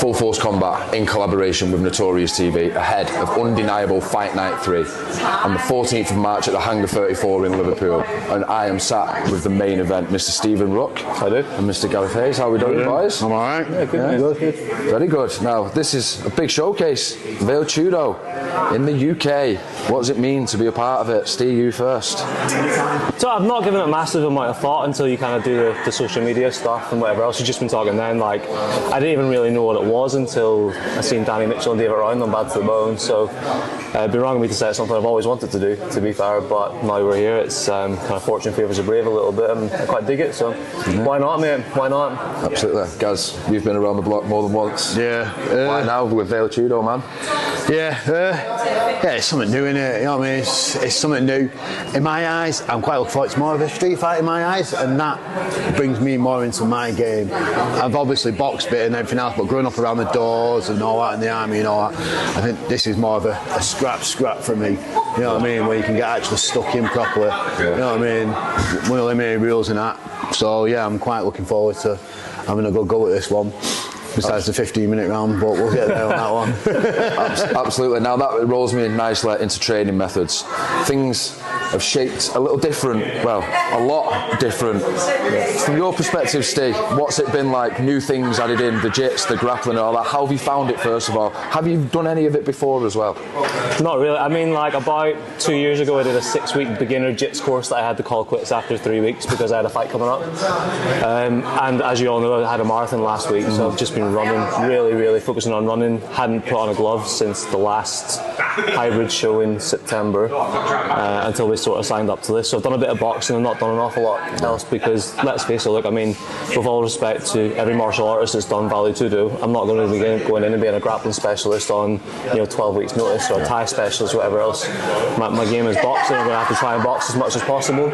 Full Force Combat in collaboration with Notorious TV ahead of undeniable Fight Night 3 on the 14th of March at the Hangar 34 in Liverpool. And I am sat with the main event, Mr. Stephen Rouke. I do. And Mr. Gareth Hayes. How are we doing, boys? I'm alright. Yeah, good. Good. Very good. Now, this is a big showcase. Vale Tudo in the UK. What does it mean to be a part of it? Steve, you first. So I've not given it a massive amount of thought until you kind of do the social media stuff and whatever else. You've just been talking then. Like, I didn't even really know what it was until I seen Danny Mitchell and David Round on Bad to the Bone. So it'd be wrong of me to say it's something I've always wanted to do, to be fair. But now we're here, it's kind of fortune favours the brave a little bit, and I quite dig it. So why not, mate? Why not? Absolutely. Gaz, you've been around the block more than once. Yeah. Why now with Vale Tudo, man? Yeah, it's something new in it. You know what I mean? It's something new. In my eyes, I'm quite looking forward. It's more of a street fight in my eyes, and that brings me more into my game. I've obviously boxed a bit and everything else, but growing up around the doors and all that in the army and all that, I think this is more of a scrap for me. You know what I mean? Where you can get actually stuck in properly. You know what I mean? One of the main rules in that. So yeah, I'm quite looking forward to having a good go at this one. Besides the 15-minute round, but we'll get there on that one. Absolutely. Now that rolls me nicely into training methods. Things have shaped a little different, well, a lot different. From your perspective, Steve, what's it been like? New things added in, the jits, the grappling and all that. How have you found it, first of all? Have you done any of it before as well? Not really. I mean, like about 2 years ago, I did a 6-week beginner jits course that I had to call quits after 3 weeks because I had a fight coming up. And as you all know, I had a marathon last week, so I've just been running, really focusing on running. Hadn't put on a glove since the last hybrid show in September until we sort of signed up to this. So I've done a bit of boxing and not done an awful lot else because, let's face it, look, I mean, with all respect to every martial artist that's done Vale Tudo, I'm not going to be going in and being a grappling specialist on 12 weeks notice or a Thai specialist or whatever else. My game is boxing. I'm going to have to try and box as much as possible.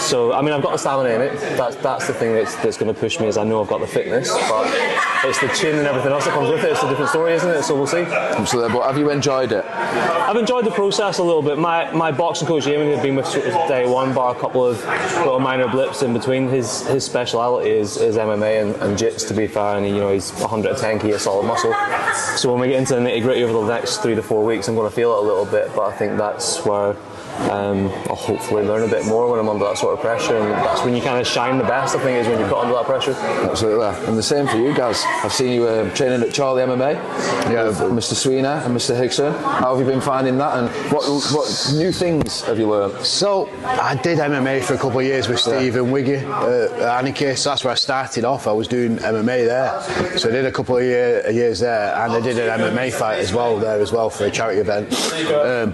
So I mean, I've got the stamina in it. That's the thing that's going to push me, is I know I've got the fitness, but it's the chin and everything else that comes with it. It's a different story, isn't it? So we'll see. Absolutely. But have you enjoyed it? I've enjoyed the process a little bit. My boxing coach Eamon had been with sort of day one, bar a couple of little minor blips in between. His speciality is MMA and jits, to be fair, and he's 110 kg of solid muscle. So when we get into the nitty gritty over the next 3 to 4 weeks, I'm going to feel it a little bit, but I think that's where I'll hopefully learn a bit more when I'm under that sort of pressure, and that's when you kind of shine the best, I think, is when you're put under that pressure. Absolutely. And the same for you guys. I've seen you training at Charlie MMA, with Mr. Sweeney and Mr. Hickson. How have you been finding that, and what new things have you learned? So I did MMA for a couple of years with Steve and Wiggy at Anarchy, so that's where I started off. I was doing MMA there, so I did a couple of years there, and I did an MMA fight as well for a charity event,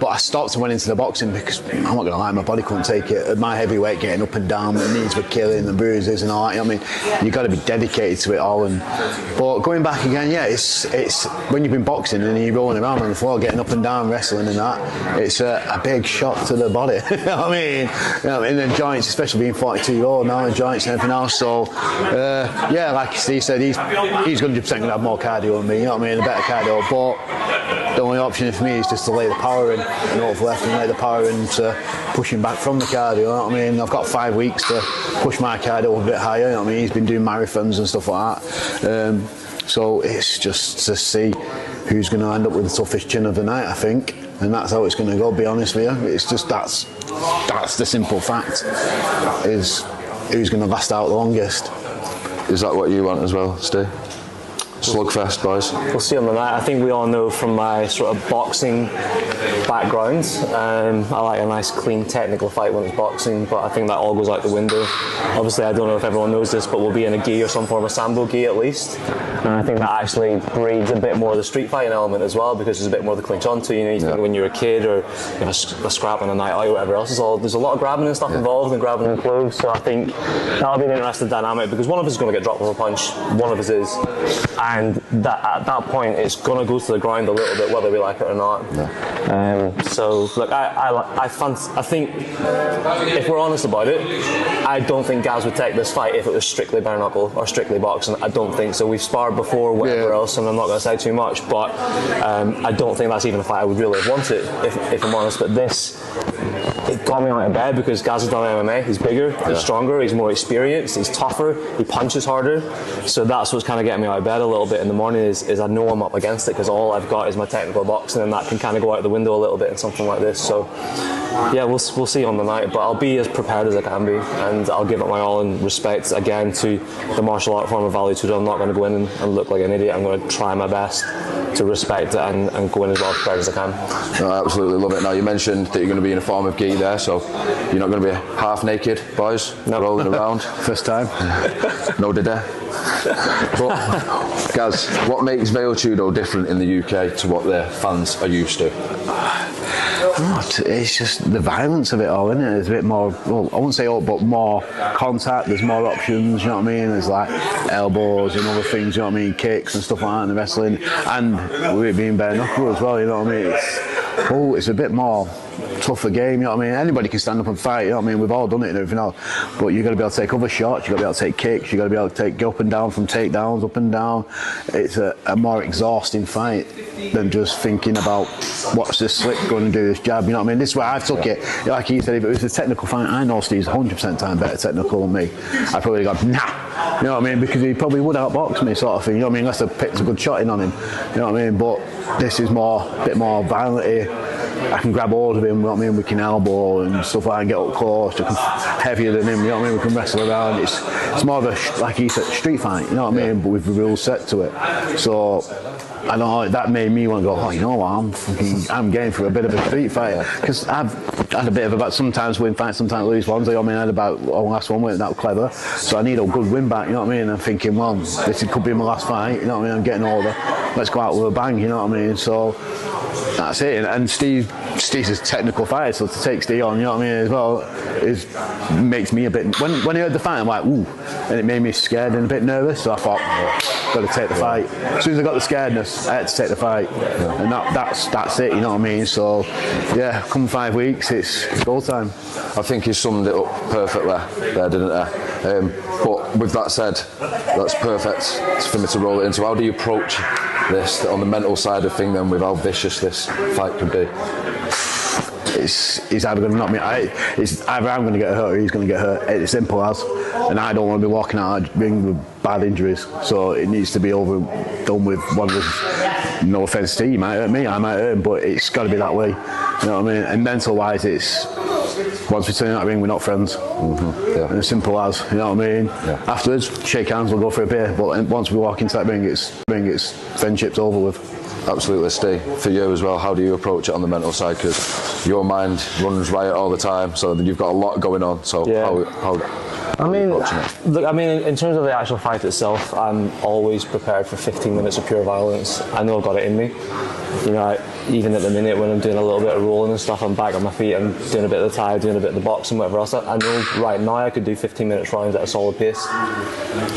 but I stopped and went into the boxing because I'm not going to lie, my body couldn't take it. At my heavyweight, getting up and down, the knees were killing, the bruises and all that. You know what I mean? You've got to be dedicated to it all. But going back again, yeah, it's when you've been boxing and you're rolling around on the floor, getting up and down, wrestling and that, it's a big shock to the body. You know what I mean? And the joints, especially being 42-year-old now, the joints and everything else. So, yeah, like Steve said, he's 100% going to have more cardio than me. You know what I mean? A better cardio, but the only option for me is just to lay the power in, and hopefully I can lay the power in to pushing back from the cardio. You know what I mean? I've got 5 weeks to push my cardio a bit higher. You know what I mean? He's been doing marathons and stuff like that. So it's just to see who's going to end up with the toughest chin of the night, I think, and that's how it's going to go. Be honest with you, it's just that's the simple fact, is who's going to last out the longest. Is that what you want as well, Steve? Slugfest, boys. We'll see on the night. I think we all know from my sort of boxing background, I like a nice clean technical fight when it's boxing, but I think that all goes out the window. Obviously, I don't know if everyone knows this, but we'll be in a gi or some form of sambo gi at least, and I think that actually breeds a bit more of the street fighting element as well, because there's a bit more to clinch onto. You think when you're a kid or a scrap on a night out or whatever else, there's a lot of grabbing and stuff involved, and grabbing and clothes, so I think that'll be an interesting dynamic, because one of us is going to get dropped with a punch, one of us is, and that at that point it's going to go to the ground a little bit, whether we like it or not. So look, I think if we're honest about it, I don't think Gaz would take this fight if it was strictly bare knuckle or strictly boxing. I don't think so. We've sparred before, whatever else, and I'm not going to say too much, but I don't think that's even a fight I would really have wanted, if I'm honest. But this, it got me out of bed because Gaz has done MMA. He's bigger, he's stronger, he's more experienced, he's tougher, he punches harder. So that's what's kind of getting me out of bed a little bit in the morning is I know I'm up against it because all I've got is my technical boxing, and that can kind of go out the window a little bit in something like this. So yeah, we'll see on the night, but I'll be as prepared as I can be, and I'll give it my all in respect again to the martial art form of Vale Tudo. I'm not going to go in and look like an idiot. I'm going to try my best to respect it and go in as well prepared as I can. No, I absolutely love it. Now, you mentioned that you're going to be in a form of gi there, so you're not going to be half naked, boys, rolling around. First time. No did I. But Gaz, what makes Vale Tudo different in the UK to what their fans are used to? It's just the violence of it all, isn't it? There's a bit more, well, I won't say all, but more contact, there's more options, you know what I mean? There's like elbows and other things, you know what I mean? Kicks and stuff like that in the wrestling. And with it being bare knuckle as well, you know what I mean? It's a bit more tougher game, you know what I mean? Anybody can stand up and fight, you know what I mean? We've all done it and everything else. But you've got to be able to take other shots, you've got to be able to take kicks, you've got to be able to go up and down from takedowns, up and down. It's a more exhausting fight than just thinking about what's this slick going to do, this jab, you know what I mean? This is where I've took it. Like he said, if it was a technical fight, I know Steve's 100% time better technical than me. I'd probably gone, nah, you know what I mean? Because he probably would outbox me, sort of thing, you know what I mean? Unless I picked a good shot in on him, you know what I mean? But this is a bit more violent here. I can grab hold of him, you know what I mean? We can elbow and stuff like that, and get up close, heavier than him, you know what I mean? We can wrestle around. It's more of a, like he said, street fight, you know what I mean? But with the rules set to it. So I know that made me want to go, oh, you know what, I'm game for a bit of a street fight. Because I've had a bit of sometimes win fights, sometimes lose ones. I mean, I had about last one went that clever. So I need a good win back, you know what I mean? And I'm thinking, well, this could be my last fight, you know what I mean? I'm getting older. Let's go out with a bang, you know what I mean? So that's it. And Steve's a technical fighter, so to take Steve on, you know what I mean, as well, makes me a bit. When I heard the fight, I'm like, ooh, and it made me scared and a bit nervous. So I thought, got to take the fight. As soon as I got the scaredness, I had to take the fight, and that's it. You know what I mean? So yeah, come 5 weeks, it's goal time. I think he summed it up perfectly there, didn't he? But with that said, that's perfect for me to roll it into. How do you approach this on the mental side of thing then, with how vicious this fight could be? He's either going to knock me out, it's either I'm going to get hurt or he's going to get hurt. It's simple as. And I don't want to be walking out of the ring with bad injuries, so it needs to be done with one of us. No offence to you, you might hurt me, I might hurt him, but it's got to be that way. You know what I mean? And mental wise, it's once we turn out the ring, we're not friends. And as simple as, you know what I mean? Yeah. Afterwards, shake hands, we'll go for a beer. But once we walk into that ring, it's friendship's over with. Absolutely, Steve. For you as well, how do you approach it on the mental side? Because your mind runs riot all the time, so you've got a lot going on. So I mean, look, I mean, in terms of the actual fight itself, I'm always prepared for 15 minutes of pure violence. I know I've got it in me. You know, even at the minute when I'm doing a little bit of rolling and stuff, I'm back on my feet, I'm doing a bit of the Thai, doing a bit of the boxing, whatever else. I know right now I could do 15 minutes rounds at a solid pace.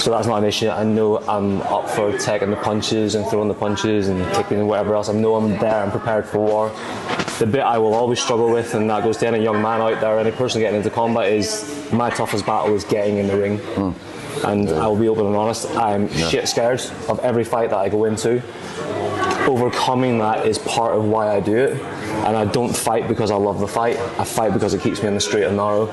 So that's not an issue. I know I'm up for taking the punches and throwing the punches and kicking and whatever else. I know I'm there, I'm prepared for war. The bit I will always struggle with, and that goes to any young man out there, any person getting into combat, is my toughest battle is getting in the ring. And I will be open and honest, I'm shit scared of every fight that I go into. Overcoming that is part of why I do it. And I don't fight because I love the fight. I fight because it keeps me in the straight and narrow.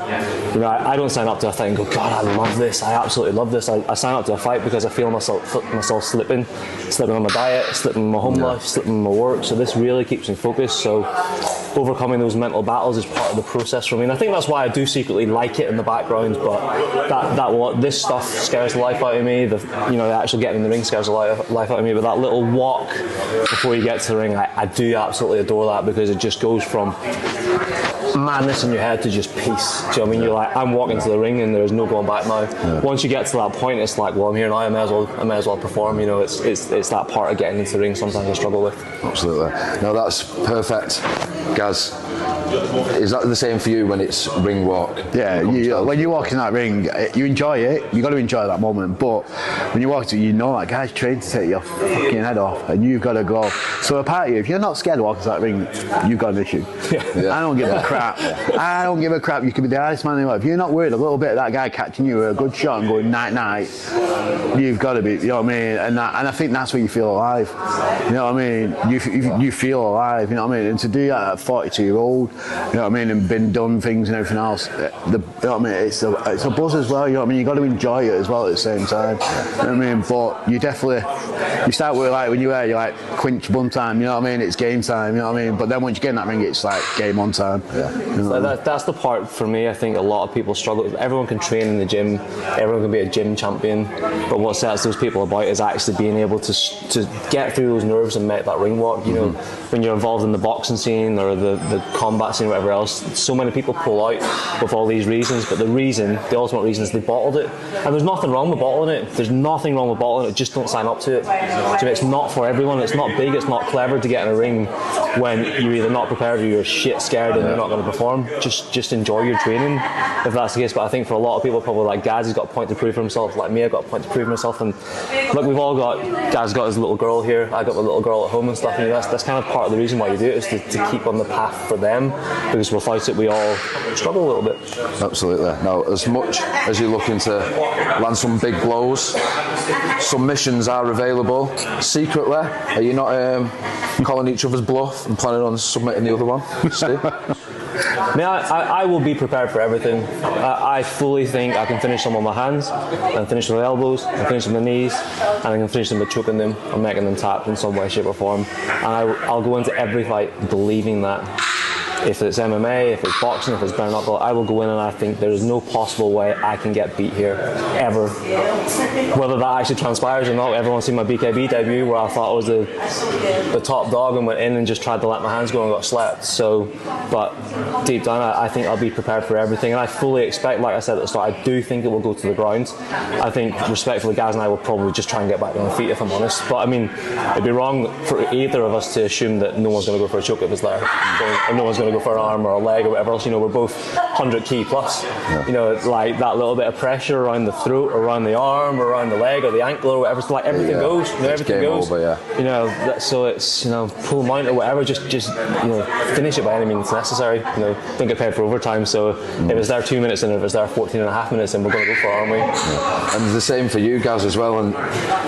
You know, I don't sign up to a fight and go, God, I love this. I absolutely love this. I sign up to a fight because I feel myself slipping on my diet, slipping in my home life, slipping in my work. So this really keeps me focused. So overcoming those mental battles is part of the process for me. And I think that's why I do secretly like it in the background. But this stuff scares the life out of me. The actual getting in the ring scares the life out of me. But that little walk before you get to the ring, I do absolutely adore that, because it just goes from madness in your head to just peace. Do you know what I mean? You're like, I'm walking to the ring and there's no going back now. Once you get to that point, it's like, well, I'm here now, I may as well perform. You know, it's that part of getting into the ring sometimes I struggle with. Absolutely. No, that's perfect. Gaz, is that the same for you when it's ring walk? Yeah, when you walk in that ring, you enjoy it. You got to enjoy that moment. But when you walk to, you know that guy's trained to take your fucking head off, and you've got to go. So a part of you, if you're not scared to walk into that ring, you've got an issue. I don't give a crap. crap. I don't give a crap. You could be the hardest man in the world. If you're not worried a little bit of that guy catching you with a good shot and going night, you've got to be, you know what I mean? And I think that's where you feel alive. You know what I mean? You feel alive, you know what I mean? And to do that at 42-year-old, you know what I mean, and been done things and everything else, you know what I mean? It's a buzz as well, you know what I mean? You've got to enjoy it as well at the same time. You know what I mean? But you definitely, you start with like when you're like quinch bun time, you know what I mean? It's game time, you know what I mean? But then once you get in that ring, it's like game on time. Yeah. You know that's the part for me. I think a lot of people struggle with. Everyone can train in the gym, everyone can be a gym champion, but what sets those people apart is actually being able to get through those nerves and make that ring walk. You know, when you're involved in the boxing scene or the combat scene or whatever else, so many people pull out with all these reasons, but the ultimate reason is they bottled it. And there's nothing wrong with bottling it. There's nothing wrong with bottling it. Just don't sign up to it. So it's not for everyone. It's not big. It's not clever to get in a ring when you're either not prepared or you're shit scared and you're not going to perform. Just enjoy your training if that's the case. But I think for a lot of people, probably like Gaz has got a point to prove for himself. Like me, I've got a point to prove myself. And look, we've all got. Gaz got his little girl here. I got my little girl at home and stuff. And that's kind of part of the reason why you do it, is to keep on the path for them, because without it, we all struggle a little bit. Absolutely. Now, as much as you're looking to land some big blows, submissions are available. Secretly, are you not calling each other's bluff and planning on submitting the other one, Steve? I will be prepared for everything. I fully think I can finish them on my hands, and finish them with elbows, and finish them with knees, and I can finish them with choking them and making them tap in some way, shape or form. And I'll go into every fight believing that. If it's MMA, if it's boxing, if it's bare knuckle, I will go in and I think there is no possible way I can get beat here, ever. Whether that actually transpires or not, everyone's seen my BKB debut where I thought I was the top dog and went in and just tried to let my hands go and got slapped. So, but deep down, I think I'll be prepared for everything. And I fully expect, like I said at the start, I do think it will go to the ground. I think, respectfully, Gaz and I will probably just try and get back on our feet, if I'm honest. But I mean, it'd be wrong for either of us to assume that no one's going to go for a choke if it's there. And no one's going to go for an arm or a leg or whatever else. You know, we're both 100 key plus. Yeah. You know, like that little bit of pressure around the throat or around the arm or around the leg or the ankle or whatever. So like everything goes. You know, everything goes. Over, you know, so it's, you know, pull mount or whatever. Just you know, finish it by any means necessary. You know, don't get paid for overtime. So if it's there 2 minutes and if it's there 14 and a half minutes, then we're going to go for it, aren't we? Yeah. And the same for you guys as well. And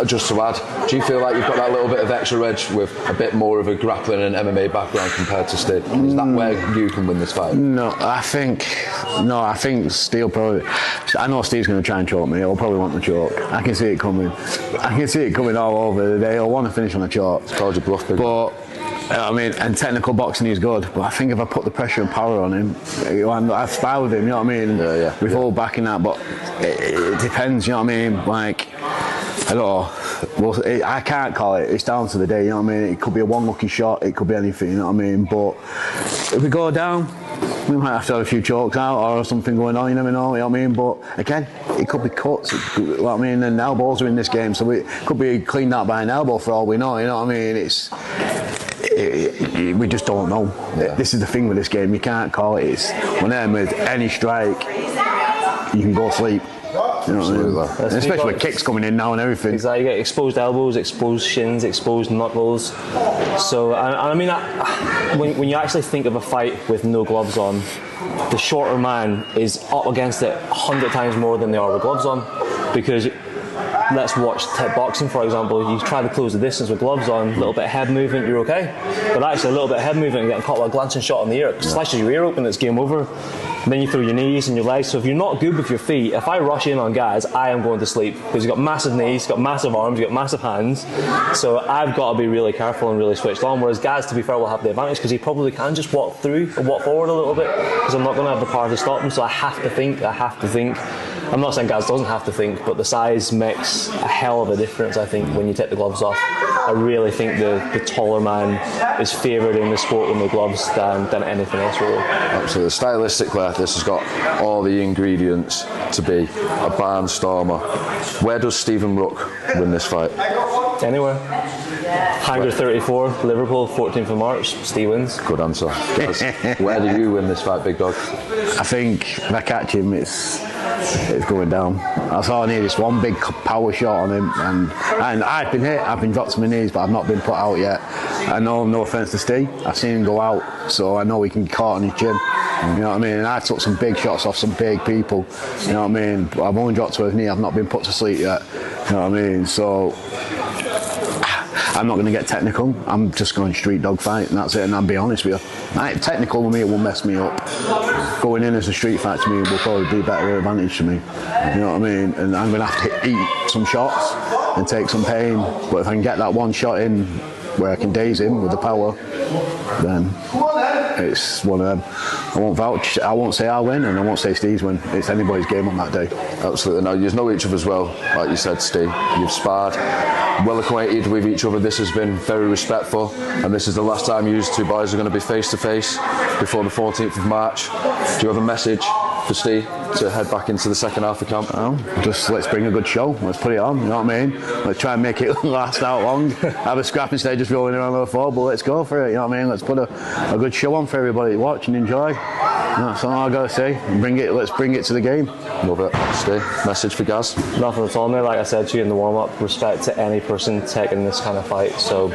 just to add, do you feel like you've got that little bit of extra edge with a bit more of a grappling and MMA background compared to Steve? Is that where you can win this fight? No, I think Steve probably. I know Steve's going to try and choke me. He'll probably want the choke. I can see it coming. I can see it coming all over the day. He'll want to finish on a choke. It's called your bluff, big. But I mean, and technical boxing is good. But I think if I put the pressure and power on him, I spar with him. You know what I mean? With all backing that, but it depends. You know what I mean? Like, I don't know. Well, I can't call it. It's down to the day. You know what I mean? It could be a one lucky shot. It could be anything. You know what I mean? But if we go down, we might have to have a few chokes out or something going on. You never know. You know what I mean? But again, it could be cuts. You know what I mean? And elbows are in this game, so it could be cleaned out by an elbow for all we know. You know what I mean? We just don't know. Yeah. This is the thing with this game. You can't call it. It's when they're with any strike, you can go sleep. You know what I mean? Especially with kicks coming in now and everything. Exactly, you get exposed elbows, exposed shins, exposed knuckles. So, and I mean, when you actually think of a fight with no gloves on, the shorter man is up against it 100 times more than they are with gloves on. Because let's watch boxing, for example. You try to close the distance with gloves on, a little bit of head movement, you're okay. But actually, a little bit of head movement and getting caught with a glancing shot in the ear, it slashes your ear open, it's game over. And then you throw your knees and your legs. So if you're not good with your feet, if I rush in on Gaz, I am going to sleep, because he's got massive knees, he's got massive arms, he's got massive hands. So I've got to be really careful and really switched on. Whereas Gaz, to be fair, will have the advantage because he probably can just walk through and walk forward a little bit, because I'm not going to have the power to stop him. So I have to think. I'm not saying Gaz doesn't have to think, but the size makes a hell of a difference, I think, when you take the gloves off. I really think the taller man is favoured in the sport with no gloves than anything else, really. Absolutely. Stylistically, this has got all the ingredients to be a barnstormer. Where does Stephen Rouke win this fight? Anywhere. Hangar 34, Liverpool, 14th of March. Steve wins. Good answer. Guys, where do you win this fight, big dog? I think if I catch him, it's going down. That's all I need, is one big power shot on him, and I've been hit, I've been dropped to my knees, but I've not been put out yet. I know, no offence to Steve, I've seen him go out, so I know he can be caught on his chin. You know what I mean? And I took some big shots off some big people. You know what I mean? I've only dropped to his knee. I've not been put to sleep yet. You know what I mean? So I'm not going to get technical. I'm just going street dog fight, and that's it. And I'll be honest with you, technical with me, it will mess me up. Going in as a street fight to me will probably be a better advantage to me. You know what I mean? And I'm going to have to eat some shots and take some pain. But if I can get that one shot in where I can daze him with the power, then it's one of them. I won't vouch. I won't say I'll win, and I won't say Steve's win. It's anybody's game on that day. Absolutely. Now, you know each other as well, like you said, Steve. You've sparred, well acquainted with each other. This has been very respectful, and this is the last time you two boys are going to be face to face before the 14th of March. Do you have a message for Steve to head back into the second half of camp? Just let's bring a good show. Let's put it on. You know what I mean? Let's try and make it last out long. Have a scrap instead of just rolling around on the floor. But let's go for it. You know what I mean? Let's put a good show on for everybody to watch and enjoy. That's all I gotta say. Let's bring it to the game. Love it. Steve, message for Gaz? Nothing at all, mate. Like I said to you in the warm-up, respect to any person taking this kind of fight. So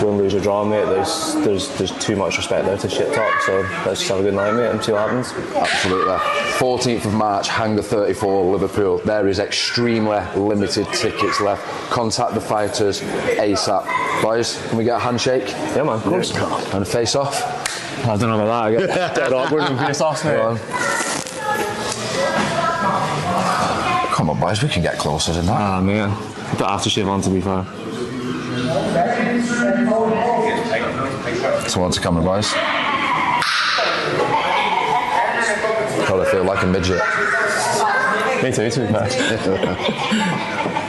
win, lose or draw, mate, there's too much respect there to shit talk. So let's just have a good night, mate, and see what happens. Absolutely. 14th of March, Hangar 34, Liverpool. There is extremely limited tickets left. Contact the fighters ASAP. Boys, can we get a handshake? Yeah, man, of course. And a face off? I don't know about that. I get dead awkward and face off, mate. Come on, boys, we can get closer than that. Ah, man. Got aftershave on, to be fair. Towards the camera, boys. God, I feel like a midget. Me too, to be fair.